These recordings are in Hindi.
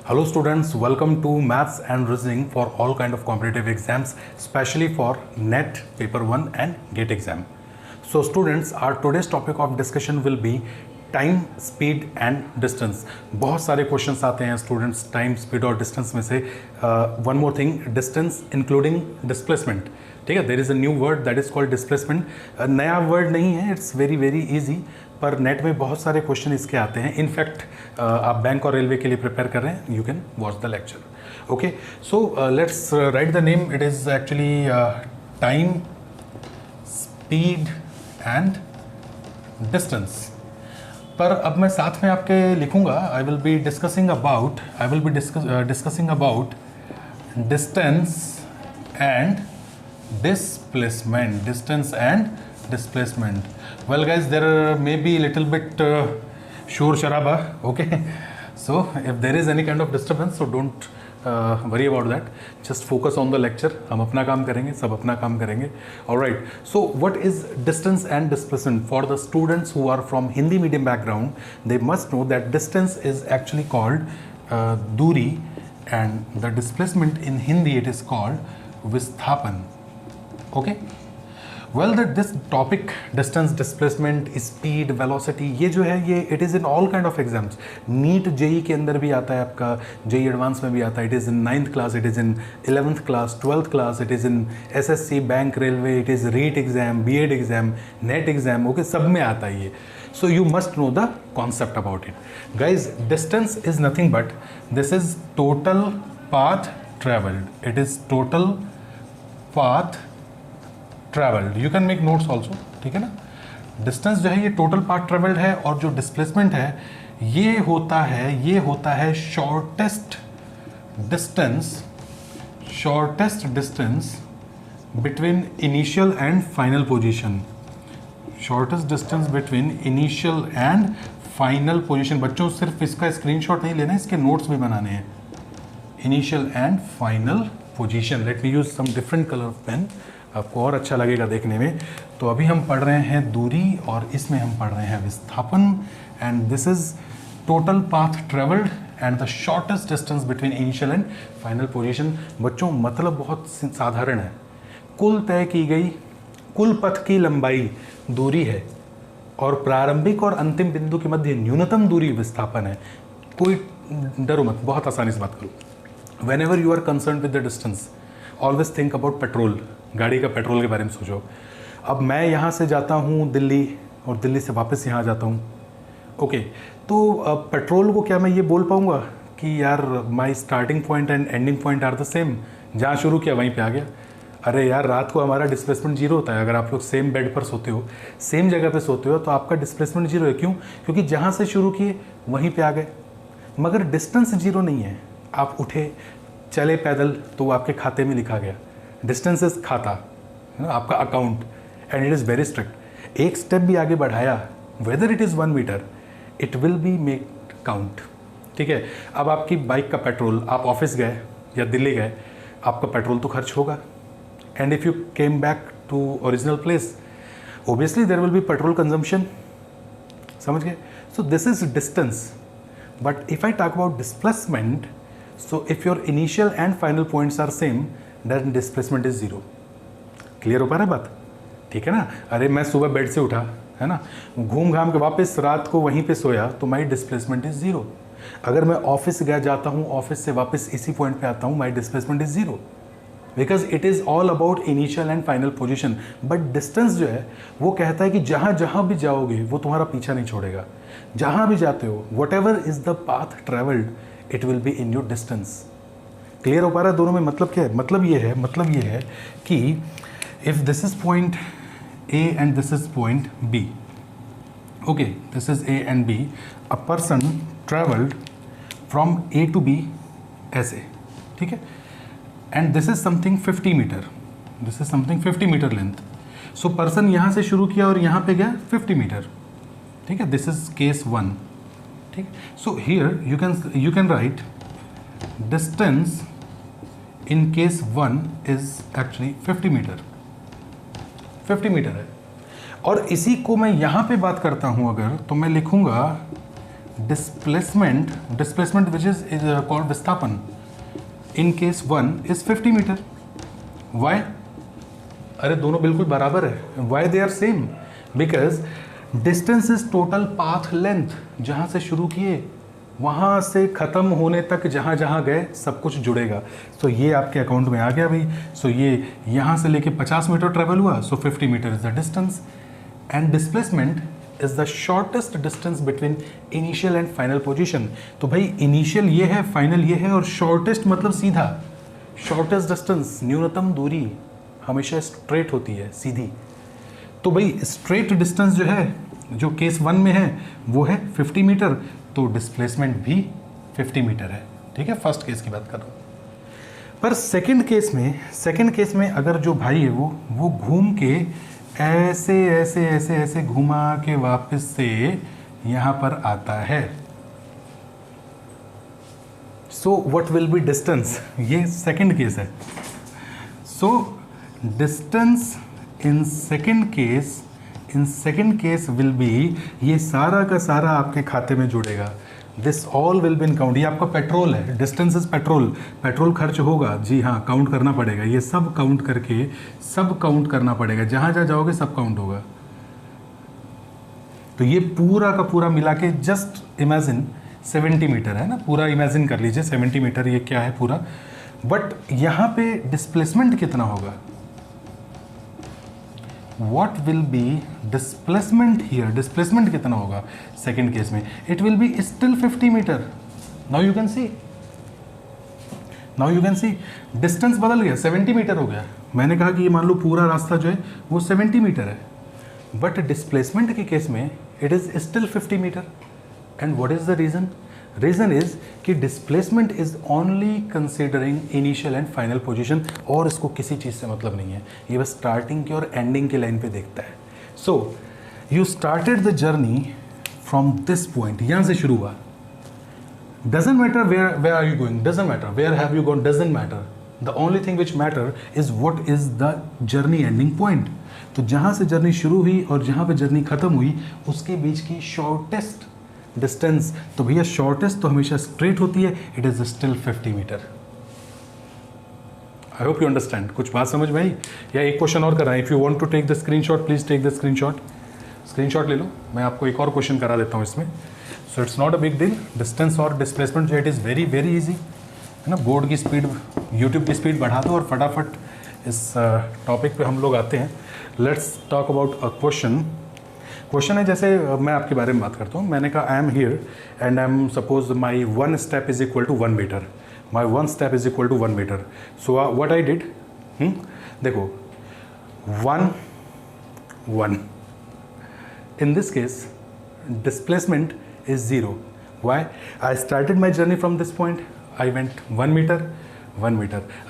Hello students, welcome to Maths and Reasoning for all kind of competitive exams, especially for NET Paper 1 and GATE exam. So students, our today's topic of discussion will be time, speed and distance. बहुत सारे क्वेश्चंस आते हैं स्टूडेंट्स टाइम, स्पीड और डिस्टेंस में से. One more thing, distance including displacement. ठीक है, there is a new word that is called displacement. नया वर्ड नहीं है, इट्स वेरी वेरी इजी, पर नेट में बहुत सारे क्वेश्चन इसके आते हैं. इनफैक्ट आप बैंक और रेलवे के लिए प्रिपेयर कर रहे हैं, you can watch the lecture. Okay, so let's write the name. It is actually time, speed and distance. पर अब मैं साथ में आपके लिखूंगा, I will be discussing about distance and displacement. Distance and displacement. Well guys, there may be little bit शोर शराबा. Okay, so if there is any kind of disturbance, so don't worry about that. Just focus on the lecture. हम अपना काम करेंगे, सब अपना काम करेंगे. Alright, so what is distance and displacement? For the students who are from Hindi medium background, they must know that distance is actually called दूरी and the displacement in Hindi it is called विस्थापन. Okay, well that this topic distance, displacement, speed, velocity, ये जो है ये it is in all kind of exams. NEET JEE के अंदर भी आता है, आपका जेई एडवांस में भी आता है. It is in 9th class, it is in 11th class, 12th class, it is in SSC, bank, railway, it is REET exam, BEd exam, NET exam. Okay, सब में आता है ये. So you must know the concept about it. Guys, distance is nothing but this is total path travelled. It is total path travelled. You can make notes also, ठीक है ना. डिस्टेंस जो है ये टोटल पाथ ट्रैवल्ड है, और जो डिस्प्लेसमेंट है ये होता है shortest distance between initial and final position. Shortest distance between initial and final position. बच्चों, सिर्फ इसका स्क्रीनशॉट नहीं लेना, इसके नोट्स भी बनाने हैं. Initial and final position. Let me use some different colour of pen, आपको और अच्छा लगेगा देखने में. तो अभी हम पढ़ रहे हैं दूरी, और इसमें हम पढ़ रहे हैं विस्थापन. And this is total path travelled and the shortest distance between initial and final position. बच्चों, मतलब बहुत साधारण है. कुल तय की गई कुल पथ की लंबाई दूरी है, और प्रारंभिक और अंतिम बिंदु के मध्य न्यूनतम दूरी विस्थापन है. कोई डरो मत, बहुत आसानी से बात करो. Whenever you are concern with the distance, always think about petrol. गाड़ी का पेट्रोल के बारे में सोचो. अब मैं यहाँ से जाता हूँ दिल्ली, और दिल्ली से वापस यहाँ जाता हूँ. ओके, तो पेट्रोल को क्या मैं ये बोल पाऊँगा कि यार my starting point and ending point are the same, जहाँ शुरू किया वहीं पे आ गया? अरे यार, रात को हमारा डिस्प्लेसमेंट जीरो होता है. अगर आप लोग सेम बेड पर सोते हो, सेम जगह पे सोते हो, तो आपका डिस्प्लेसमेंट जीरो है. क्यों? क्योंकि जहाँ से शुरू किए वहीं पे आ गए. मगर डिस्टेंस जीरो नहीं है. आप उठे, चले पैदल, तो वो आपके खाते में लिखा गया. डिस्टेंस इज खाता, आपका account, and it is very strict. एक स्टेप भी आगे बढ़ाया, whether it is 1 metre, it will be make count. ठीक है. अब आपकी बाइक का पेट्रोल, आप ऑफिस गए या दिल्ली गए, आपका पेट्रोल तो खर्च होगा. And if you came back to original place, obviously there will be petrol consumption. समझ गए? So this is distance. But if I talk about displacement, so if your initial and final points are same, then displacement is zero. Clear हो पा रहा है बात? ठीक है ना. अरे मैं सुबह बेड से उठा, है ना, घूम घाम के वापस रात को वहीं पे सोया, तो माई डिस्प्लेसमेंट इज जीरो. अगर मैं ऑफिस गया जाता हूँ, ऑफिस से वापस इसी पॉइंट पे आता हूँ, my displacement is zero, because it is all about initial and final position. But distance जो है वो कहता है कि जहाँ जहाँ भी जाओगे वो तुम्हारा पीछा नहीं छोड़ेगा. जहाँ भी जाते हो, what ever is the path travelled, it will be in your distance. Clear हो पा रहा है दोनों में? मतलब क्या है? मतलब ये है कि if this is point A and this is point B, okay, this is A and B, a person travelled from A to B ऐसे, ठीक है, and this is something 50 metre, this is something 50 metre length. So person यहाँ से शुरू किया और यहाँ पे गया 50 मीटर. ठीक है, दिस इज केस 1. ठीक. So here you can write distance in case 1 is actually 50 metre. 50 metre है. और इसी को मैं यहाँ पे बात करता हूँ अगर, तो मैं लिखूँगा डिस्प्लेसमेंट विच इज कॉल्ड विस्थापन in case 1 is 50 metre. Why? अरे दोनों बिल्कुल बराबर है. Why they are same? Because distance is total path length. जहाँ से शुरू किए वहाँ से ख़त्म होने तक जहाँ जहाँ गए सब कुछ जुड़ेगा. सो ये आपके अकाउंट में आ गया भाई. सो ये यहाँ से लेके 50 मीटर ट्रेवल हुआ. So 50 metre is the distance. And displacement is the shortest distance between initial and final position. तो भाई इनिशियल ये है, फाइनल ये है, और शॉर्टेस्ट मतलब सीधा. शॉर्टेस्ट डिस्टेंस, न्यूनतम दूरी हमेशा स्ट्रेट होती है, सीधी. तो भाई स्ट्रेट डिस्टेंस जो है, जो केस 1 में है, वो है 50 मीटर. तो डिस्प्लेसमेंट भी 50 मीटर है. ठीक है, फर्स्ट केस की बात कर रहा हूँ. पर सेकंड केस में अगर जो भाई है वो घूम के ऐसे ऐसे ऐसे ऐसे घुमा के वापस से यहाँ पर आता है. So what will be distance? ये सेकंड केस है. So distance in second case will be, ये सारा का सारा आपके खाते में जुड़ेगा. This all will be in count. ये आपका पेट्रोल है. डिस्टेंस इज पेट्रोल खर्च होगा. जी हाँ, काउंट करना पड़ेगा. ये सब काउंट करके सब काउंट करना पड़ेगा. जहाँ जहाँ जाओगे सब काउंट होगा. तो ये पूरा का पूरा मिला के जस्ट इमेजिन 70 मीटर है ना. पूरा इमेजिन कर लीजिए 70 मीटर ये क्या है पूरा. बट यहाँ पे डिस्प्लेसमेंट कितना होगा? What will be displacement here? Displacement कितना होगा सेकेंड केस में? It will be still 50 metre. Now you can see distance बदल गया, 70 मीटर हो गया. मैंने कहा कि ये मान लो पूरा रास्ता जो है वो 70 मीटर है. बट डिस्प्लेसमेंट के केस में it is still 50 metre. And what is the reason? Reason is कि displacement is only considering initial and final position, और इसको किसी चीज़ से मतलब नहीं है. ये बस स्टार्टिंग की और एंडिंग की लाइन पे देखता है. So you started the journey from this point. यहाँ से शुरू हुआ. Doesn't matter where are you going, doesn't matter where have you gone, doesn't matter. The only thing which matter is what is the journey ending point. तो जहाँ से जर्नी शुरू हुई और जहाँ पे जर्नी खत्म हुई उसके बीच की शॉर्टेस्ट डिस्टेंस. तो भैया शॉर्टेस्ट तो हमेशा स्ट्रेट होती है. It is still 50 metre. I hope you understand. कुछ बात समझ में आई? या एक क्वेश्चन और कराएं. If you want to take the screenshot, please take the screenshot ले लो. मैं आपको एक और क्वेश्चन करा देता हूँ इसमें. So it's not a big deal. Distance और डिस्प्लेसमेंट जो it is very very easy है ना. बोर्ड की स्पीड, यूट्यूब की स्पीड बढ़ा दो और फटाफट इस टॉपिक पे हम लोग आते हैं. Let's talk about a question है. जैसे मैं आपके बारे में बात करता हूँ. मैंने कहा I am here and I am suppose my 1 step is equal to 1 metre. My 1 step is equal to 1 metre. So what I did, देखो 1 in this case displacement is 0. Why? I started my journey from this point. I went 1 meter.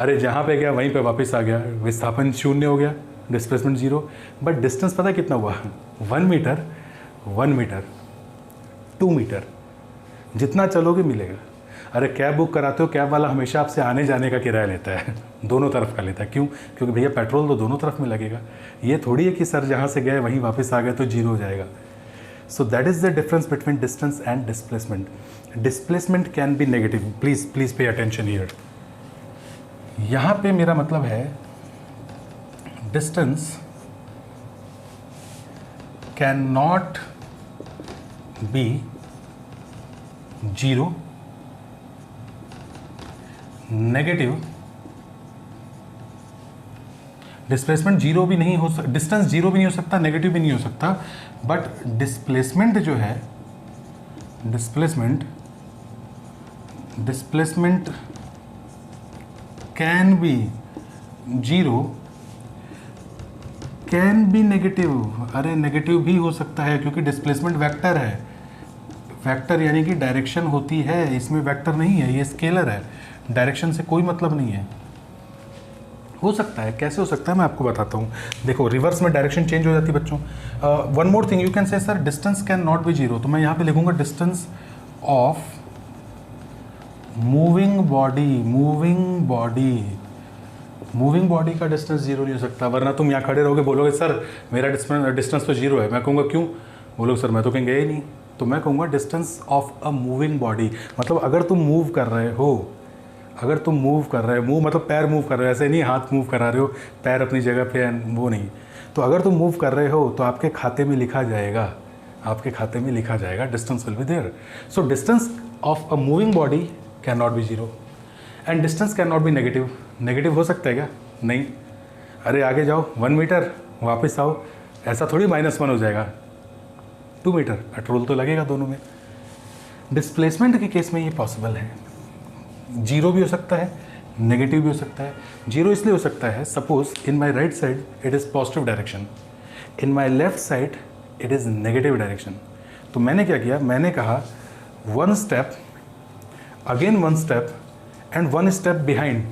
अरे जहाँ पे गया वहीं पे वापस आ गया. विस्थापन 0 हो गया, डिस्प्लेसमेंट 0. बट डिस्टेंस पता है कितना हुआ? 1 मीटर, 2 मीटर. जितना चलोगे मिलेगा. अरे कैब बुक कराते हो, कैब वाला हमेशा आपसे आने जाने का किराया लेता है. दोनों तरफ का लेता है. क्यों? क्योंकि भैया पेट्रोल तो दोनों तरफ में लगेगा. ये थोड़ी है कि सर जहाँ से गए वहीं वापस आ गए तो 0 हो जाएगा. सो that is the difference between distance and displacement. Displacement can B negative. Please pay attention here. यहाँ पे मेरा मतलब है distance can not B 0, negative. Displacement 0 भी नहीं हो सकता, डिस्टेंस 0 भी नहीं हो सकता, नेगेटिव भी नहीं हो सकता. बट डिस्प्लेसमेंट जो है, displacement can B 0, can be negative. अरे नेगेटिव भी हो सकता है क्योंकि डिस्प्लेसमेंट वेक्टर है. वेक्टर यानी कि डायरेक्शन होती है. इसमें वेक्टर नहीं है, ये स्केलर है. डायरेक्शन से कोई मतलब नहीं है. हो सकता है. कैसे हो सकता है मैं आपको बताता हूँ. देखो रिवर्स में डायरेक्शन चेंज हो जाती है बच्चों. One more thing, you can से sir distance can not B 0. तो मैं यहाँ पे लिखूंगा डिस्टेंस ऑफ मूविंग बॉडी का डिस्टेंस 0 नहीं हो सकता. वरना तुम यहाँ खड़े रहोगे, बोलोगे सर मेरा डिस्टेंस तो 0 है. मैं कहूँगा क्यों? बोलोगे सर मैं तो कहीं गया ही नहीं. तो मैं कहूँगा distance of a moving body. मतलब अगर तुम मूव कर रहे हो, अगर तुम मूव कर रहे हो, मूव मतलब पैर मूव कर रहे हो, ऐसे नहीं हाथ मूव करा रहे हो, पैर अपनी जगह पे, वो नहीं। तो अगर तुम मूव कर रहे हो तो आपके खाते में लिखा जाएगा, आपके खाते में लिखा जाएगा, distance will be there. So distance of a moving body can not be zero and distance can not be negative. Negative हो सकता है क्या? नहीं। अरे आगे जाओ 1 मीटर, वापस आओ, ऐसा थोड़ी -1 हो जाएगा। 2 मीटर, पेट्रोल तो लगेगा दोनों में। डिस्प्लेसमेंट के केस में ये पॉसिबल है, जीरो भी हो सकता है, नेगेटिव भी हो सकता है। जीरो इसलिए हो सकता है, suppose in my right side it is positive direction, in my left side it is negative direction. तो मैंने क्या किया, मैंने कहा 1 step, again 1 step and 1 step behind.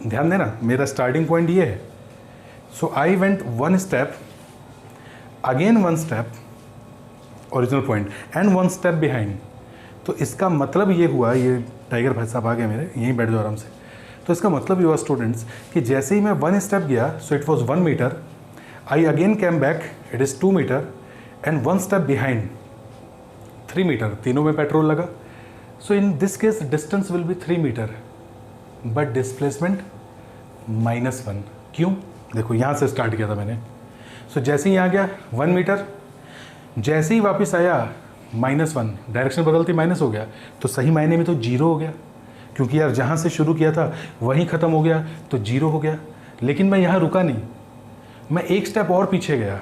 ध्यान देना, मेरा स्टार्टिंग पॉइंट ये है। So I went 1 step, again 1 step, original point, and 1 step behind. तो इसका मतलब ये हुआ, ये टाइगर भाई साहब आ गए मेरे, यहीं बैठ जाओ आराम से। तो इसका मतलब ये हुआ स्टूडेंट्स कि जैसे ही मैं 1 स्टेप गया, so it was 1 metre, I again came back, it is 2 metre and 1 step behind 3 metre. तीनों में पेट्रोल लगा। So in this case distance will be 3 metre but displacement -1। क्यों? देखो यहाँ से स्टार्ट किया था मैंने। सो जैसे ही यहाँ गया 1 मीटर, जैसे ही वापस आया -1, डायरेक्शन बदलती माइनस हो गया, तो सही मायने में तो जीरो हो गया, क्योंकि यार जहाँ से शुरू किया था वहीं ख़त्म हो गया, तो जीरो हो गया। लेकिन मैं यहाँ रुका नहीं, मैं 1 स्टेप और पीछे गया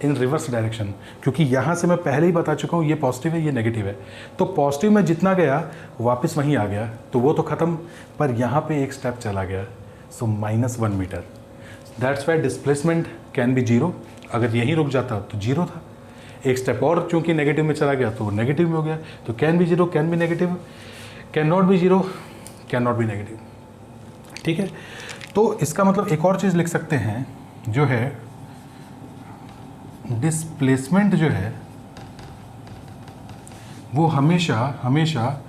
इन रिवर्स डायरेक्शन, क्योंकि यहाँ से मैं पहले ही बता चुका हूँ ये पॉजिटिव है, ये नेगेटिव है। तो पॉजिटिव में जितना गया वापस वहीं आ गया, तो वो तो ख़त्म, पर यहाँ पे 1 स्टेप चला गया, so -1 metre. That's why displacement can be zero. अगर यहीं रुक जाता तो जीरो था, 1 स्टेप और चूंकि नेगेटिव में चला गया तो नेगेटिव में हो गया। तो can be zero, can be negative, can not be zero, can not be negative. ठीक है, तो इसका मतलब एक और चीज़ लिख सकते हैं, जो है डिस्प्लेसमेंट जो है वो हमेशा हमेशा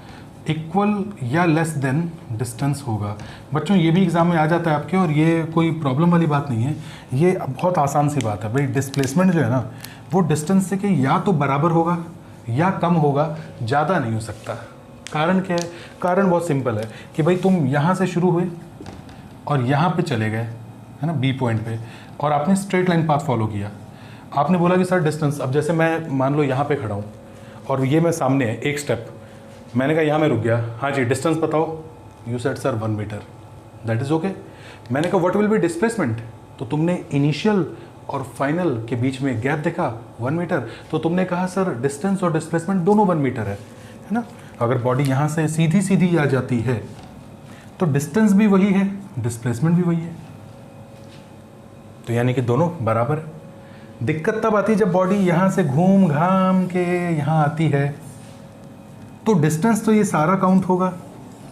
इक्वल या लेस देन डिस्टेंस होगा। बच्चों ये भी एग्जाम में आ जाता है आपके, और ये कोई प्रॉब्लम वाली बात नहीं है, ये बहुत आसान सी बात है भाई। डिस्प्लेसमेंट जो है ना वो डिस्टेंस से कि या तो बराबर होगा या कम होगा, ज़्यादा नहीं हो सकता। कारण क्या है? कारण बहुत सिंपल है कि भाई तुम यहाँ से शुरू हुए और यहाँ पे चले गए, है ना, बी पॉइंट पे, और आपने स्ट्रेट लाइन पाथ फॉलो किया। आपने बोला कि सर डिस्टेंस, अब जैसे मैं मान लो यहाँ पे खड़ा हूँ और ये मैं सामने है 1 स्टेप, मैंने कहा यहाँ मैं रुक गया, हाँ जी डिस्टेंस बताओ, you said sir 1 metre, that is okay. मैंने कहा व्हाट विल बी डिस्प्लेसमेंट, तो तुमने इनिशियल और फाइनल के बीच में गैप देखा 1 मीटर, तो तुमने कहा सर डिस्टेंस और डिस्प्लेसमेंट दोनों 1 मीटर है ना। अगर बॉडी यहाँ से सीधी सीधी आ जाती है तो डिस्टेंस भी वही है, डिस्प्लेसमेंट भी वही है, तो यानी कि दोनों बराबर है। दिक्कत तब आती है जब बॉडी यहाँ से घूम घाम के यहाँ आती है, तो डिस्टेंस तो ये सारा काउंट होगा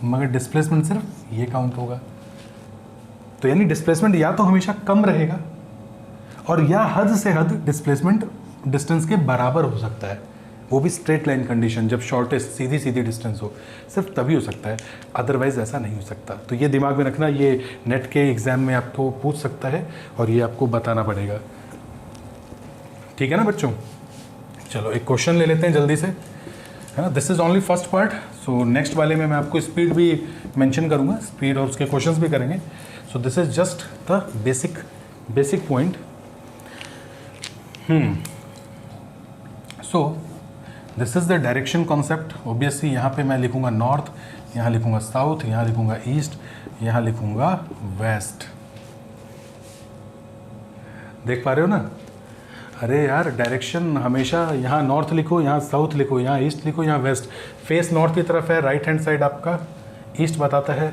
मगर डिस्प्लेसमेंट सिर्फ ये काउंट होगा। तो यानी डिस्प्लेसमेंट या तो हमेशा कम रहेगा और या हद से हद डिस्प्लेसमेंट डिस्टेंस के बराबर हो सकता है, वो भी स्ट्रेट लाइन कंडीशन, जब शॉर्टेस्ट सीधी सीधी डिस्टेंस हो, सिर्फ तभी हो सकता है, अदरवाइज ऐसा नहीं हो सकता। तो ये दिमाग में रखना, ये नेट के एग्जाम में आपको पूछ सकता है और ये आपको बताना पड़ेगा। ठीक है ना बच्चों, चलो एक क्वेश्चन ले लेते हैं जल्दी से, है ना। This is only first part, so next वाले में मैं आपको स्पीड भी मेंशन करूंगा, स्पीड और उसके क्वेश्चंस भी करेंगे। सो this is just the basic point. So this is the direction concept. Obviously यहाँ पे मैं लिखूंगा नॉर्थ, यहाँ लिखूंगा साउथ, यहाँ लिखूंगा ईस्ट, यहाँ लिखूंगा वेस्ट। देख पा रहे हो ना? अरे यार डायरेक्शन हमेशा यहाँ नॉर्थ लिखो, यहाँ साउथ लिखो, यहाँ ईस्ट लिखो, यहाँ वेस्ट। फेस नॉर्थ की तरफ है, राइट हैंड साइड आपका ईस्ट बताता है।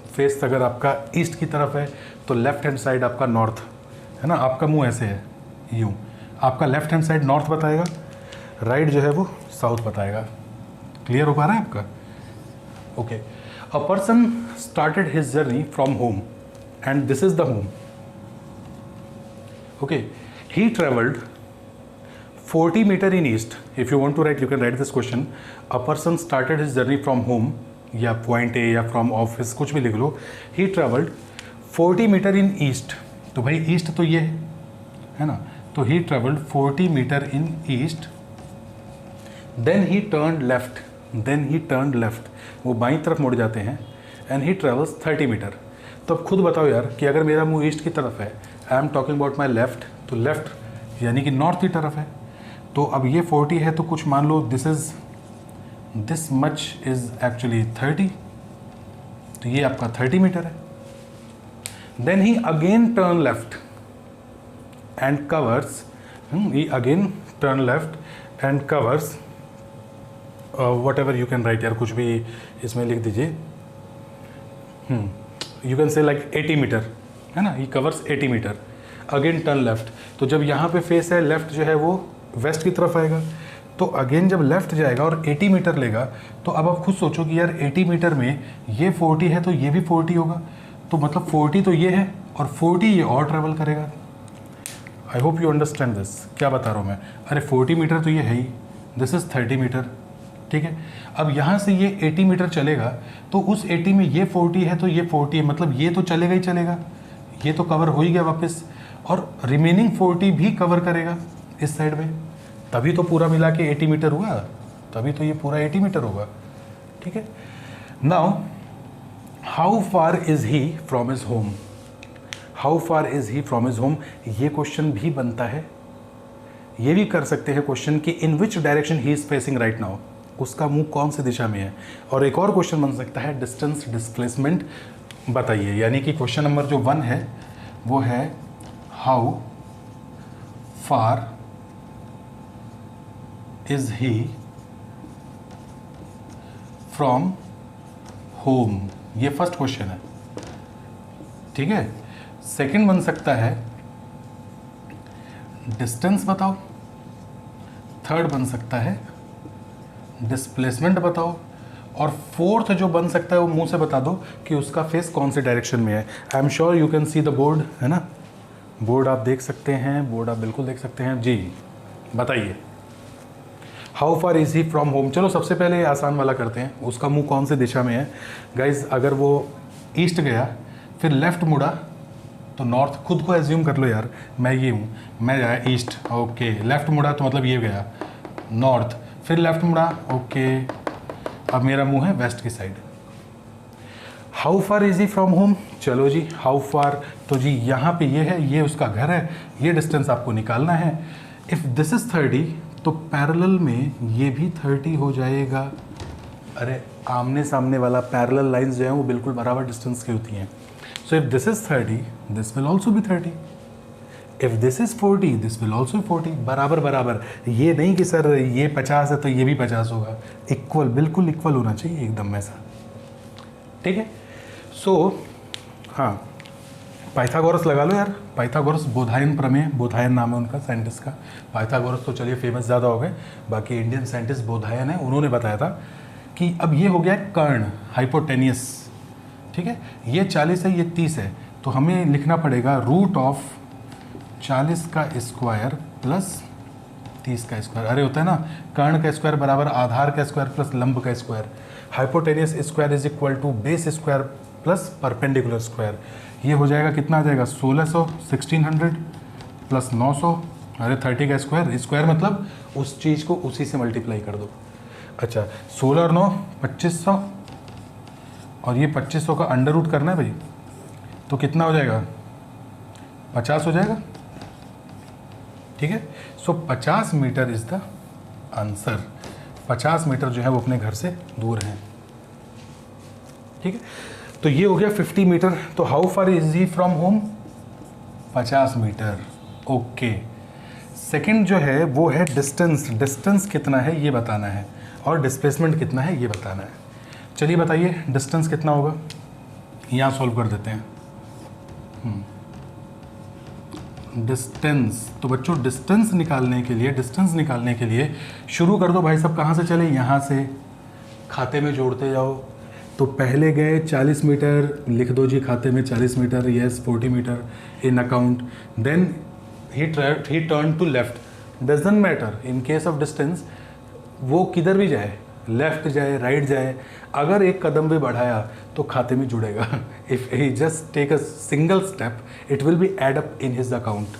फेस अगर आपका ईस्ट की तरफ है तो लेफ्ट हैंड साइड आपका नॉर्थ, है ना। आपका मुंह ऐसे है यूँ, आपका लेफ्ट हैंड साइड नॉर्थ बताएगा, राइट जो है वो साउथ बताएगा। क्लियर हो पा रहा है आपका? Okay. A person started his journey from home and this is the home. Okay, he traveled 40 meter in east. If you want to write, you can write this question. A person started his journey from home, या point A या from office, कुछ भी लिख लो। He traveled 40 meter in east. तो भाई ईस्ट तो ये है ना, तो he travelled 40 metre in east, then he turn left, वो बाईं तरफ मुड़ जाते हैं, एंड ही ट्रेवल्स 30 मीटर। तो अब खुद बताओ यार कि अगर मेरा मुंह ईस्ट की तरफ है, I am talking about my left, तो लेफ्ट यानी कि नॉर्थ की तरफ है। तो अब ये 40 है, तो कुछ मान लो दिस मच इज एक्चुअली 30, तो ये आपका 30 मीटर है। Then he again turn left and covers, he again turn left and covers whatever you can write, यार कुछ भी इसमें लिख दीजिए, you can say like 80 metre, है ना, he covers 80 metre, again turn left. तो जब यहाँ पे फेस है, लेफ्ट जो है वो वेस्ट की तरफ आएगा, तो अगेन जब लेफ्ट जाएगा और 80 मीटर लेगा, तो अब आप खुद सोचो कि यार 80 मीटर में ये 40 है तो ये भी 40 होगा, तो मतलब 40 तो ये है और 40 ये और ट्रेवल करेगा। आई होप यू अंडरस्टैंड दिस, क्या बता रहा हूँ मैं। अरे 40 मीटर तो ये है ही, दिस इज़ 30 मीटर, ठीक है। अब यहाँ से ये 80 मीटर चलेगा, तो उस 80 में ये 40 है तो ये 40 है, मतलब ये तो चलेगा ही चलेगा, ये तो कवर हो ही गया वापस, और रिमेनिंग 40 भी कवर करेगा इस साइड में, तभी तो पूरा मिला के 80 मीटर हुआ, तभी तो ये पूरा 80 मीटर होगा, ठीक है। Now how far is he from his home, how far is he from his home, ये क्वेश्चन भी बनता है। ये भी कर सकते हैं क्वेश्चन कि in which direction he is facing right now, उसका मुंह कौन सी दिशा में है। और एक और क्वेश्चन बन सकता है डिस्टेंस डिस्प्लेसमेंट बताइए, यानी कि क्वेश्चन नंबर जो 1 है वो है how far is he from home, ये फर्स्ट क्वेश्चन है, ठीक है। सेकंड बन सकता है डिस्टेंस बताओ, थर्ड बन सकता है डिस्प्लेसमेंट बताओ, और फोर्थ जो बन सकता है वो मुंह से बता दो कि उसका फेस कौन से डायरेक्शन में है। आई am sure you can see the board, है ना, बोर्ड आप देख सकते हैं, बोर्ड आप बिल्कुल देख सकते हैं जी। बताइए how far is he from home. चलो सबसे पहले आसान वाला करते हैं, उसका मुंह कौन से दिशा में है। गाइज अगर वो ईस्ट गया फिर लेफ्ट मुड़ा तो नॉर्थ, खुद को एज्यूम कर लो यार, मैं ये हूँ, मैं जाया ईस्ट, ओके, लेफ्ट मुड़ा तो मतलब ये गया नॉर्थ, फिर लेफ्ट मुड़ा, ओके, अब मेरा मुंह है वेस्ट की side. How far is he from home, चलो जी हाउ फार, तो जी यहाँ पे ये है, ये उसका घर है, ये डिस्टेंस आपको निकालना है। इफ़ दिस इज 30 तो पैरेलल में ये भी 30 हो जाएगा। अरे आमने सामने वाला पैरेलल लाइंस जो हैं वो बिल्कुल बराबर डिस्टेंस की होती हैं। So if this is 30 this will also be 30, if this is 40 this will also 40, बराबर बराबर। ये नहीं कि सर ये 50 है तो ये भी 50 होगा, इक्वल, बिल्कुल इक्वल होना चाहिए एकदम ऐसा, ठीक है। सो हाँ, पाइथागोरस लगा लो यार, पाइथागोरस बोधायन प्रमेय, बोधायन नाम है उनका साइंटिस्ट का। पाइथागोरस तो चलिए फेमस ज़्यादा हो गए, बाकी इंडियन साइंटिस्ट बोधायन है, उन्होंने बताया था कि अब ये हो गया कर्ण हाइपोटेनियस, ठीक है, ये 40 है, ये 30 है, तो हमें लिखना पड़ेगा रूट ऑफ 40 का स्क्वायर प्लस 30 का स्क्वायर। अरे होता है ना, कर्ण का स्क्वायर बराबर आधार का स्क्वायर प्लस लंब का square. Hypotenuse square is equal to base square plus perpendicular square. ये हो जाएगा, कितना आ जाएगा, 1600, 1600 प्लस 900, अरे 30 का स्क्वायर, स्क्वायर मतलब उस चीज़ को उसी से मल्टीप्लाई कर दो। अच्छा 16 और 9 2500, और ये 2500 का अंडर रूट करना है भाई, तो कितना हो जाएगा, 50 हो जाएगा, ठीक है। So 50 metre is the answer, 50 metre जो है वो अपने घर से दूर हैं, ठीक है। तो ये हो गया 50 मीटर। तो how far is he from home, 50 metre, okay. Second जो है वो है डिस्टेंस, डिस्टेंस कितना है ये बताना है, और डिस्प्लेसमेंट कितना है ये बताना है। चलिए बताइए डिस्टेंस कितना होगा, यहाँ सॉल्व कर देते हैं। डिस्टेंस, तो बच्चों डिस्टेंस निकालने के लिए शुरू कर दो भाई साहब, कहाँ से चले, यहाँ से खाते में जोड़ते जाओ। तो पहले गए 40 मीटर, लिख दो जी खाते में 40 metre, yes 40 metre in account. Then he turn to left, doesn't matter in case of distance, वो किधर भी जाए, लेफ्ट जाए राइट जाए, अगर एक कदम भी बढ़ाया तो खाते में जुड़ेगा। If he just take a single step it will be add up in his account.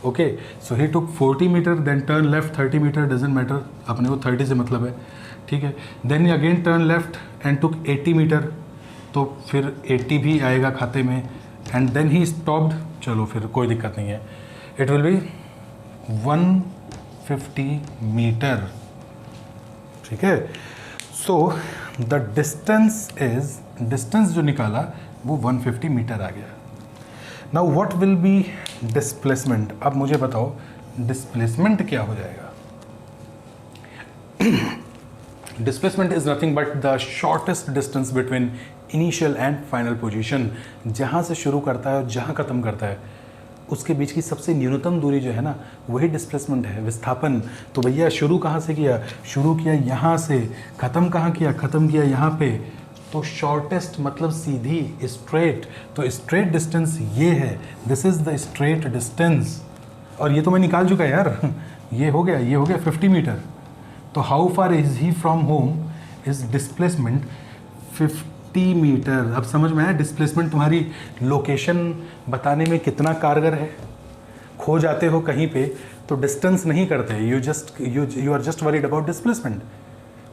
Okay, so he took 40 metre, then turn left 30 metre, doesn't matter, अपने को 30 से मतलब है, ठीक है। Then again turn left and took 80 metre, तो फिर 80 भी आएगा खाते में, एंड देन ही स्टॉप्ड, चलो फिर कोई दिक्कत नहीं है, इट विल बी 150 मीटर, ठीक है। सो द डिस्टेंस जो निकाला वो 150 मीटर आ गया। Now what will be displacement, अब मुझे बताओ डिस्प्लेसमेंट क्या हो जाएगा। Displacement is nothing but the shortest distance between initial and final position, जहाँ से शुरू करता है और जहाँ ख़त्म करता है उसके बीच की सबसे न्यूनतम दूरी जो है ना, वही डिस्प्लेसमेंट है, विस्थापन। तो भैया शुरू कहाँ से किया, शुरू किया यहाँ से, ख़त्म कहाँ किया, ख़त्म किया यहाँ पे, तो शॉर्टेस्ट मतलब सीधी, स्ट्रेट, तो स्ट्रेट डिस्टेंस ये है, this is the straight distance. और ये तो मैं निकाल चुका यार, ये हो गया 50 मीटर। तो how far is he from home is displacement 50 metre. अब समझ में आया डिस्प्लेसमेंट तुम्हारी लोकेशन बताने में कितना कारगर है। खो जाते हो कहीं पे तो डिस्टेंस नहीं करते, you are just worried about displacement,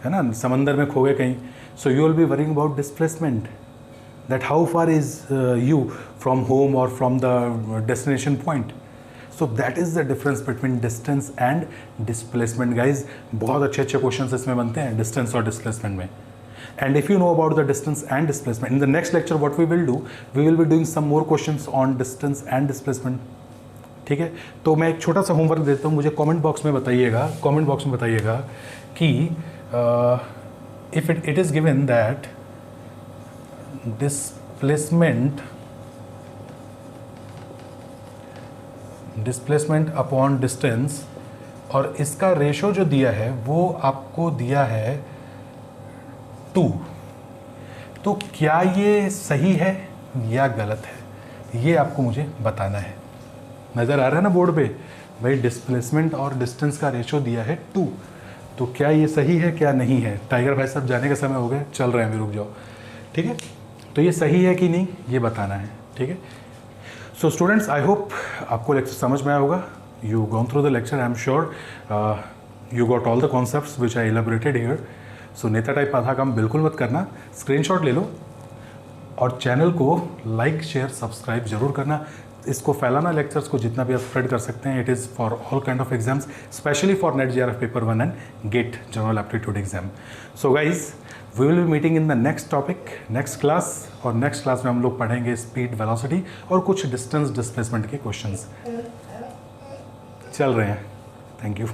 है ना। समंदर में खो गए कहीं, so you will be worrying about displacement, that how far is you from home और from the destination point. So that is the difference between distance and displacement guys. बहुत अच्छे क्वेश्चन इसमें बनते हैं डिस्टेंस और डिस्प्लेसमेंट में। And if you know about the distance and displacement, in the next lecture what we will do, we will be doing some more questions on distance and displacement, ठीक है। तो मैं एक छोटा सा होमवर्क देता हूँ, मुझे कमेंट बॉक्स में बताइएगा कि if it is given that displacement upon distance, और इसका रेशो जो दिया है वो आपको दिया है 2, तो क्या ये सही है या गलत है, ये आपको मुझे बताना है। नज़र आ रहा है ना बोर्ड पे, भाई डिस्प्लेसमेंट और डिस्टेंस का रेशो दिया है 2, तो क्या ये सही है क्या नहीं है। टाइगर भाई साहब जाने का समय हो गया, चल रहे हैं, रुक जाओ, ठीक है। तो ये सही है कि नहीं ये बताना है, ठीक है। सो स्टूडेंट्स, आई होप आपको लेक्चर समझ में आया होगा। You gone through the lecture, I am sure you got all the concepts which I elaborated here. So नेता टाइप आधा काम बिल्कुल मत करना, स्क्रीनशॉट ले लो और चैनल को लाइक शेयर सब्सक्राइब जरूर करना। इसको फैलाना लेक्चर्स को जितना भी आप स्प्रेड कर सकते हैं। It is for all kind of exams, specially for NET JRF paper 1 and GATE general aptitude exam. So guys, we will be meeting in the next topic, next class, और नेक्स्ट क्लास में हम लोग पढ़ेंगे स्पीड, वेलोसिटी और कुछ डिस्टेंस डिस्प्लेसमेंट के क्वेश्चंस चल रहे हैं। Thank you.